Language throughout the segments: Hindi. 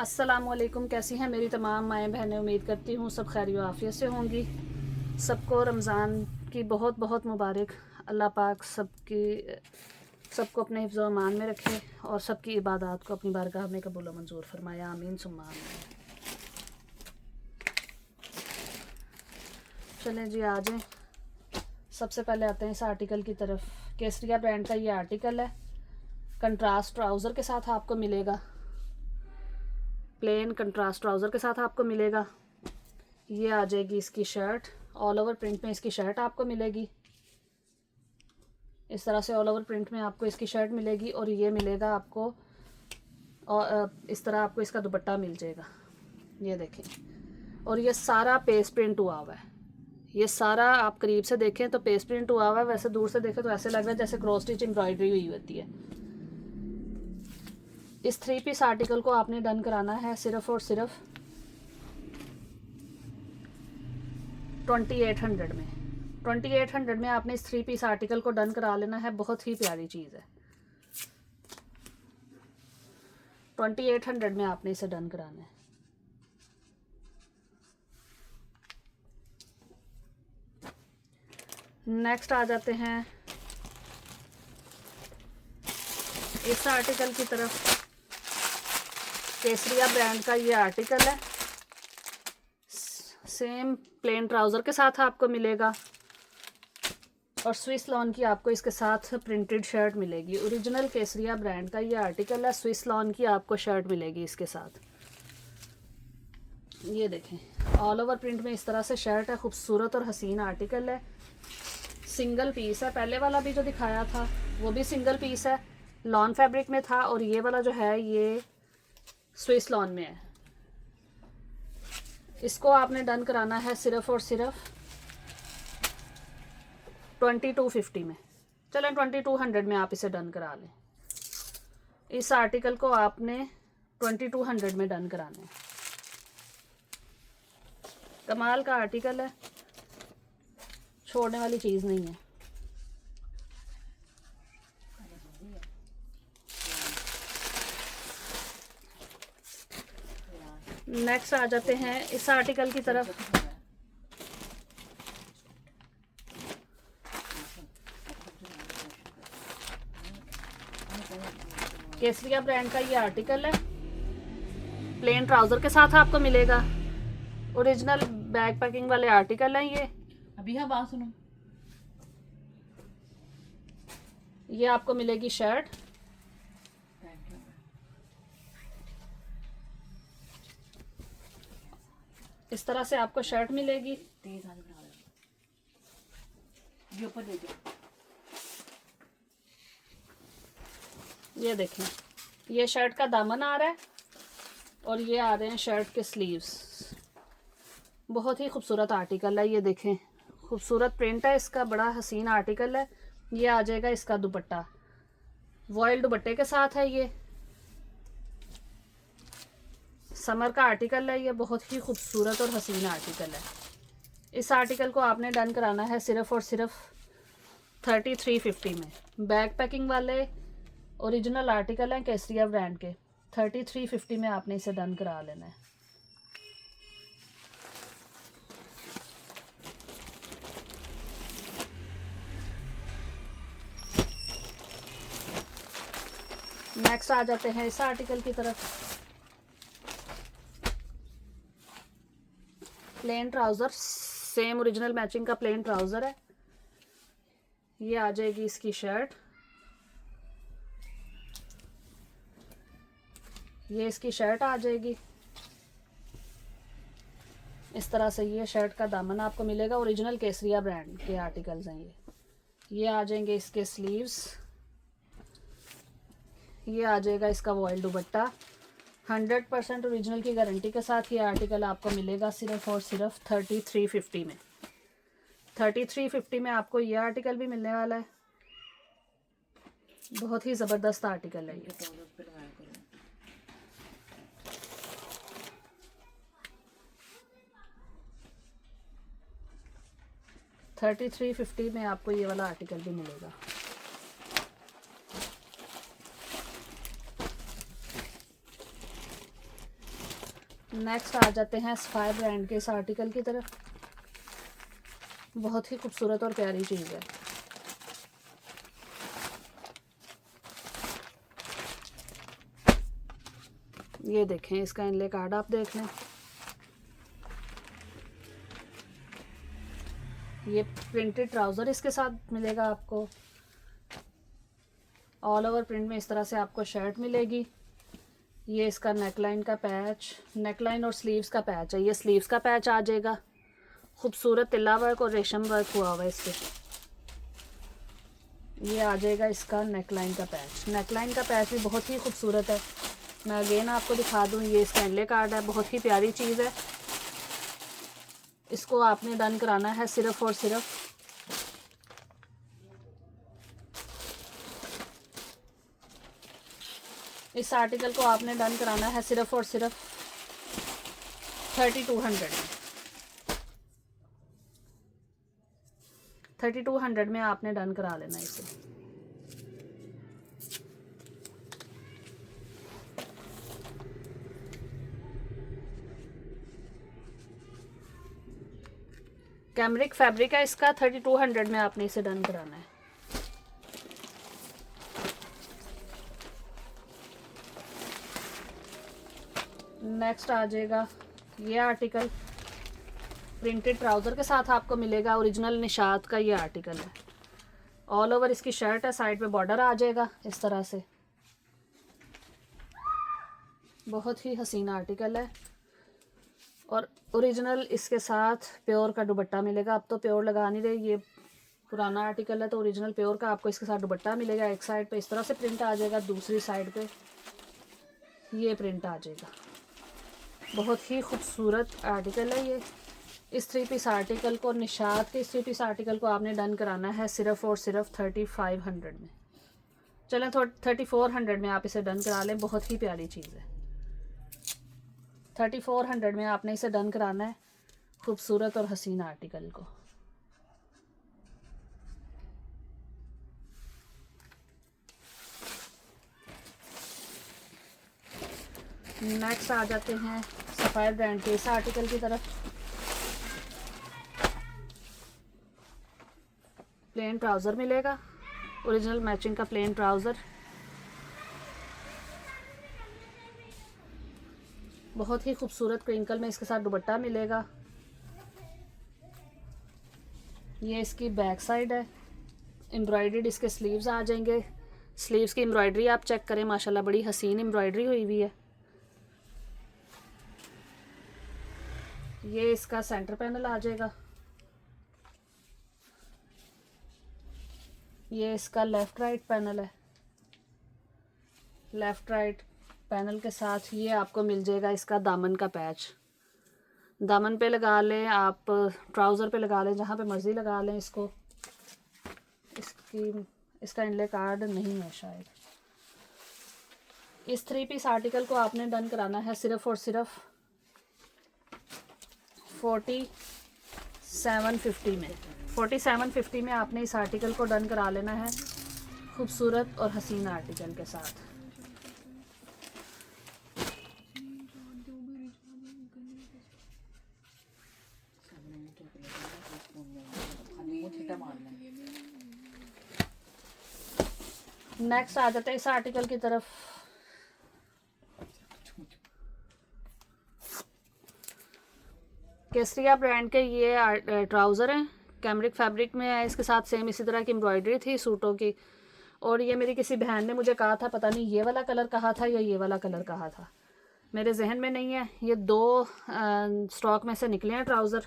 अस्सलामुअलैकुम। कैसी हैं मेरी तमाम माएँ बहनें। उम्मीद करती हूँ सब खैर आफियत से होंगी। सबको रमज़ान की बहुत बहुत मुबारक। अल्लाह पाक सबको अपने हिफ्ज़ व अमान में रखे और सबकी इबादत को अपनी बारगाह में कबूल व मंजूर फरमाया। आमीन सुम्मा आमीन। चलें जी, आ जाएँ। सबसे पहले आते हैं इस आर्टिकल की तरफ। केसरिया ब्रांड का ये आर्टिकल है। कंट्रास्ट ट्राउज़र के साथ आपको मिलेगा, प्लेन कंट्रास्ट ट्राउज़र के साथ आपको मिलेगा। ये आ जाएगी इसकी शर्ट, ऑल ओवर प्रिंट में इसकी शर्ट आपको मिलेगी। इस तरह से ऑल ओवर प्रिंट में आपको इसकी शर्ट मिलेगी और ये मिलेगा आपको, और इस तरह आपको इसका दुपट्टा मिल जाएगा। ये देखें, और ये सारा पेस्ट प्रिंट हुआ हुआ है। ये सारा आप करीब से देखें तो पेस्ट प्रिंट हुआ हुआ है, वैसे दूर से देखें तो ऐसे लग रहा है जैसे क्रॉस स्टिच एम्ब्रॉयडरी हुई होती है। इस 3 पीस आर्टिकल को आपने डन कराना है सिर्फ और सिर्फ 2800 में। 2800 में आपने इस 3 पीस आर्टिकल को डन करा लेना है। बहुत ही प्यारी चीज़ है। 2800 में आपने इसे डन कराना है। नेक्स्ट आ जाते हैं इस आर्टिकल की तरफ। केसरिया ब्रांड का ये आर्टिकल है। सेम प्लेन ट्राउज़र के साथ आपको मिलेगा और स्विस लॉन की आपको इसके साथ प्रिंटेड शर्ट मिलेगी। ओरिजिनल केसरिया ब्रांड का ये आर्टिकल है। स्विस लॉन की आपको शर्ट मिलेगी इसके साथ। ये देखें, ऑल ओवर प्रिंट में इस तरह से शर्ट है। खूबसूरत और हसीन आर्टिकल है। सिंगल पीस है। पहले वाला भी जो दिखाया था वो भी सिंगल पीस है, लॉन फैब्रिक में था, और ये वाला जो है ये स्विस लॉन में है। इसको आपने डन कराना है सिर्फ और सिर्फ 2250 में। चलें 2200 में आप इसे डन करा लें। इस आर्टिकल को आपने 2200 में डन कराना है। कमाल का आर्टिकल है, छोड़ने वाली चीज़ नहीं है। नेक्स्ट आ जाते हैं इस आर्टिकल की तरफ। केसरिया ब्रांड का ये आर्टिकल है। प्लेन ट्राउज़र के साथ आपको मिलेगा। ओरिजिनल बैग पैकिंग वाले आर्टिकल हैं ये। अभी हाँ बात सुनो। ये आपको मिलेगी शर्ट। इस तरह से आपको शर्ट मिलेगी। तेज आने बना ये ऊपर दे दो। ये देखें, ये शर्ट का दामन आ रहा है और ये आ रहे हैं शर्ट के स्लीव्स। बहुत ही खूबसूरत आर्टिकल है। ये देखें, खूबसूरत प्रिंट है इसका, बड़ा हसीन आर्टिकल है। ये आ जाएगा इसका दुपट्टा, वॉयल दुपट्टे के साथ है। ये समर का आर्टिकल है। ये बहुत ही खूबसूरत और हसीन आर्टिकल है। इस आर्टिकल को आपने डन कराना है सिर्फ और सिर्फ 3350 में। बैग पैकिंग वाले ओरिजिनल आर्टिकल हैं केसरिया ब्रांड के। 3350 में आपने इसे डन करा लेना है। नेक्स्ट आ जाते हैं इस आर्टिकल की तरफ। Plane trouser, same original matching का प्लेन ट्राउज़र है। ये आ जाएगी इसकी शर्ट। ये इसकी शर्ट आ जाएगी। इस तरह से ये शर्ट का दामन आपको मिलेगा। ओरिजिनल केसरिया ब्रांड के आर्टिकल्स हैं ये आ जाएंगे इसके स्लीव्स। ये आ जाएगा इसका वॉयल दुपट्टा। 100% ओरिजिनल की गारंटी के साथ ये आर्टिकल आपको मिलेगा सिर्फ और सिर्फ 3350 में। 3350 में आपको ये आर्टिकल भी मिलने वाला है। बहुत ही ज़बरदस्त आर्टिकल है ये। 3350 में आपको ये वाला आर्टिकल भी मिलेगा। नेक्स्ट आ जाते हैं सफायर ब्रांड के इस आर्टिकल की तरफ। बहुत ही खूबसूरत और प्यारी चीज़ है। ये देखें, इसका इनले कार्ड आप देख लें। ये प्रिंटेड ट्राउज़र इसके साथ मिलेगा आपको। ऑल ओवर प्रिंट में इस तरह से आपको शर्ट मिलेगी। ये इसका नेकलाइन का पैच, नेकलाइन और स्लीव्स का पैच है। ये स्लीव्स का पैच आ जाएगा। खूबसूरत तिल्ला वर्क और रेशम वर्क हुआ हुआ है इस पर। ये आ जाएगा इसका नेकलाइन का पैच। नेकलाइन का पैच भी बहुत ही खूबसूरत है। मैं अगेन आपको दिखा दूँ, ये इसका इनले कार्ड है। बहुत ही प्यारी चीज़ है। इसको आपने डन कराना है सिर्फ़ और सिर्फ इस आर्टिकल को आपने डन कराना है सिर्फ़ और सिर्फ 3200 में। 3200 में आपने डन करा लेना इसे। कैमरिक फैब्रिक है इसका। 3200 में आपने इसे डन कराना है। नेक्स्ट आ जाएगा ये आर्टिकल। प्रिंटेड ट्राउज़र के साथ आपको मिलेगा। ओरिजिनल निशात का ये आर्टिकल है। ऑल ओवर इसकी शर्ट है। साइड पे बॉर्डर आ जाएगा इस तरह से। बहुत ही हसीन आर्टिकल है। और ओरिजिनल इसके साथ प्योर का दुपट्टा मिलेगा। अब तो प्योर लगा नहीं रहे, ये पुराना आर्टिकल है तो ओरिजिनल प्योर का आपको इसके साथ दुपट्टा मिलेगा। एक साइड पे इस तरह से प्रिंट आ जाएगा, दूसरी साइड पे ये प्रिंट आ जाएगा। बहुत ही खूबसूरत आर्टिकल है ये। इस 3 पीस आर्टिकल को, निशात के इस 3 पीस आर्टिकल को आपने डन कराना है सिर्फ़ और सिर्फ 3500 में। चलें 3400 में आप इसे डन करा लें। बहुत ही प्यारी चीज़ है। 3400 में आपने इसे डन कराना है खूबसूरत और हसीन आर्टिकल को। नेक्स्ट आ जाते हैं सफ़ायर ब्रांड के इस आर्टिकल की तरफ। प्लेन ट्राउज़र मिलेगा। ओरिजिनल मैचिंग का प्लेन ट्राउज़र। बहुत ही खूबसूरत क्रिंकल में इसके साथ दुपट्टा मिलेगा। ये इसकी बैक साइड है। एम्ब्रॉयडर्ड इसके स्लीव्स आ जाएंगे। स्लीव्स की एम्ब्रॉयडरी आप चेक करें, माशाल्लाह बड़ी हसीन एम्ब्रॉयडरी हुई हुई है। ये इसका सेंटर पैनल आ जाएगा। ये इसका लेफ़्ट राइट पैनल है। लेफ़्ट राइट पैनल के साथ ये आपको मिल जाएगा इसका दामन का पैच। दामन पे लगा लें आप, ट्राउज़र पे लगा लें, जहाँ पे मर्ज़ी लगा लें इसको। इसका इनले कार्ड नहीं है शायद। इस 3 पीस आर्टिकल को आपने डन कराना है सिर्फ़ और सिर्फ 4750 में। 4750 में आपने इस आर्टिकल को डन करा लेना है खूबसूरत और हसीन आर्टिकल के साथ। नेक्स्ट आ जाता है इस आर्टिकल की तरफ। केसरिया ब्रांड के ये ट्राउज़र हैं। कैमरिक फैब्रिक में है। इसके साथ सेम इसी तरह की एम्ब्रॉयडरी थी सूटों की। और ये मेरी किसी बहन ने मुझे कहा था, पता नहीं ये वाला कलर कहा था या ये वाला कलर कहा था, मेरे जहन में नहीं है। ये 2 स्टॉक में से निकले हैं ट्राउज़र।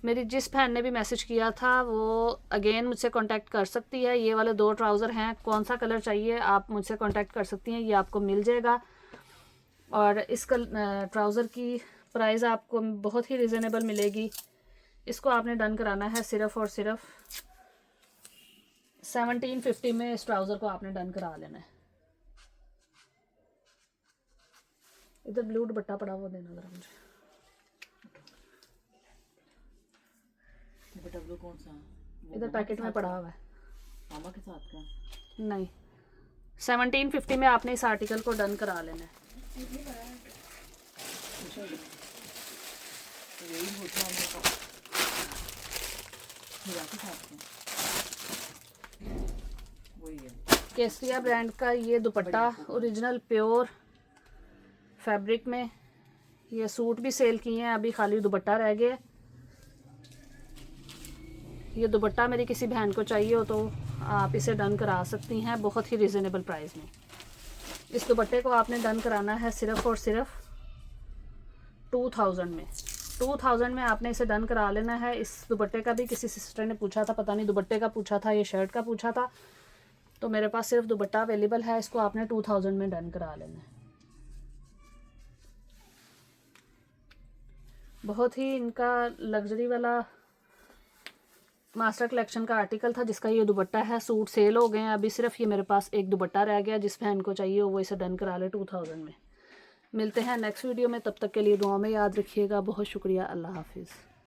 मेरी जिस बहन ने भी मैसेज किया था वो अगेन मुझसे कांटेक्ट कर सकती है। ये वाले 2 ट्राउज़र हैं। कौन सा कलर चाहिए आप मुझसे कांटेक्ट कर सकती हैं, ये आपको मिल जाएगा। और इस ट्राउज़र की प्राइस आपको बहुत ही रिजनेबल मिलेगी। इसको आपने डन कराना है सिर्फ़ और सिर्फ 1750 में। इस ट्राउज़र को आपने डन करा लेना है। इधर ब्लू दुपट्टा पड़ा हुआ देना ज़रा मुझे। बेटा ब्लू कौन सा? इधर पैकेट में पड़ा हुआ है। मामा के साथ का नहीं, 1750 में आपने इस आर्टिकल को डन करा लेना है। तो यही होता है मेरे को हीरा के साथ में वही है। केसरिया ब्रांड का ये दुपट्टा ओरिजिनल प्योर फैब्रिक में। ये सूट भी सेल किए हैं, अभी खाली दुपट्टा रह गया। ये दुपट्टा मेरी किसी बहन को चाहिए हो तो आप इसे डन करा सकती हैं बहुत ही रिजनेबल प्राइस में। इस दुपट्टे को आपने डन कराना है सिर्फ और सिर्फ 2000 में। 2000 में आपने इसे डन करा लेना है। इस दुपट्टे का भी किसी सिस्टर ने पूछा था, पता नहीं दुपट्टे का पूछा था या शर्ट का पूछा था, तो मेरे पास सिर्फ दुपट्टा अवेलेबल है। इसको आपने 2000 में डन करा लेना है। बहुत ही इनका लग्जरी वाला मास्टर कलेक्शन का आर्टिकल था जिसका ये दुपट्टा है। सूट सेल हो गए हैं, अभी सिर्फ ये मेरे पास एक दुपट्टा रह गया। जिस बहन को चाहिए हो वो इसे डन करा ले 2000 में। मिलते हैं नेक्स्ट वीडियो में, तब तक के लिए दुआ में याद रखिएगा। बहुत शुक्रिया, अल्लाह हाफिज़।